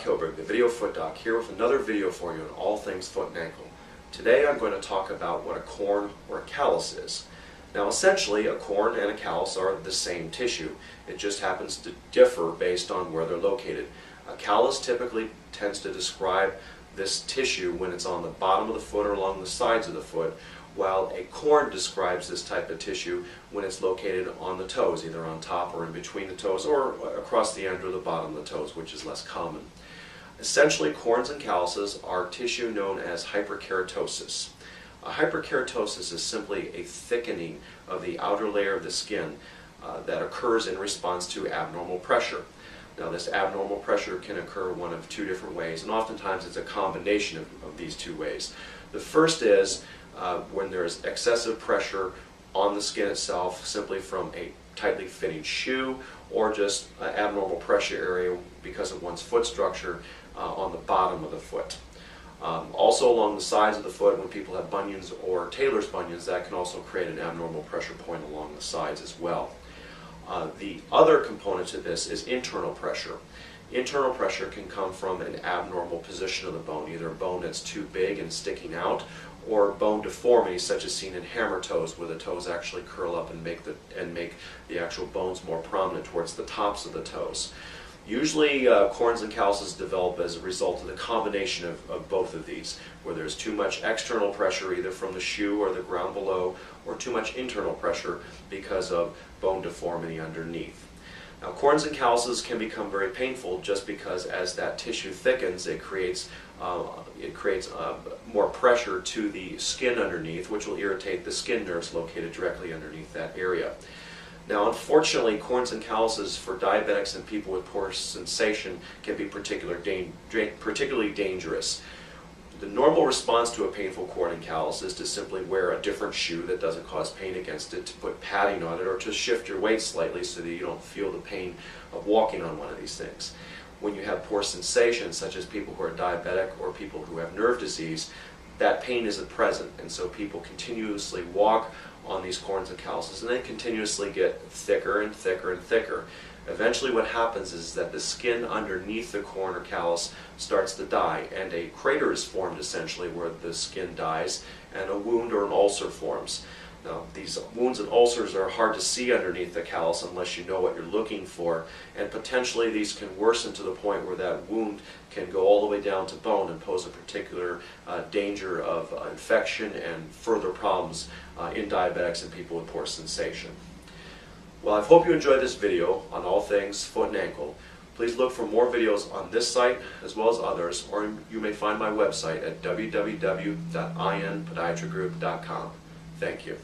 Doc Kilberg, the Video Foot Doc, here with another video for you on all things foot and ankle. Today I'm going to talk about what a corn or a callus is. Now essentially a corn and a callus are the same tissue. It just happens to differ based on where they're located. A callus typically tends to describe this tissue when it's on the bottom of the foot or along the sides of the foot, while a corn describes this type of tissue when it's located on the toes, either on top or in between the toes or across the end or the bottom of the toes, which is less common. Essentially, corns and calluses are tissue known as hyperkeratosis. Hyperkeratosis is simply a thickening of the outer layer of the skin that occurs in response to abnormal pressure. Now, this abnormal pressure can occur one of two different ways, and oftentimes it's a combination of these two ways. The first is when there's excessive pressure on the skin itself, simply from a tightly fitting shoe or just abnormal pressure area because of one's foot structure on the bottom of the foot. Also along the sides of the foot, when people have bunions or tailor's bunions, that can also create an abnormal pressure point along the sides as well. The other component to this is internal pressure. Internal pressure can come from an abnormal position of the bone, either a bone that's too big and sticking out, or bone deformity such as seen in hammer toes, where the toes actually curl up and make the actual bones more prominent towards the tops of the toes. Usually corns and calluses develop as a result of the combination of both of these, where there's too much external pressure either from the shoe or the ground below, or too much internal pressure because of bone deformity underneath. Now, corns and calluses can become very painful just because as that tissue thickens, it creates more pressure to the skin underneath, which will irritate the skin nerves located directly underneath that area. Now, unfortunately, corns and calluses for diabetics and people with poor sensation can be particularly dangerous. The normal response to a painful corn and callus is to simply wear a different shoe that doesn't cause pain against it, to put padding on it, or to shift your weight slightly so that you don't feel the pain of walking on one of these things. When you have poor sensation, such as people who are diabetic or people who have nerve disease, that pain isn't present, and so people continuously walk on these corns and calluses, and they continuously get thicker and thicker and thicker. Eventually what happens is that the skin underneath the corn or callus starts to die, and a crater is formed essentially where the skin dies, and a wound or an ulcer forms. Now, these wounds and ulcers are hard to see underneath the callus unless you know what you're looking for, and potentially these can worsen to the point where that wound can go all the way down to bone and pose a particular danger of infection and further problems in diabetics and people with poor sensation. Well, I hope you enjoyed this video on all things foot and ankle. Please look for more videos on this site as well as others, or you may find my website at www.inpodiatrygroup.com. Thank you.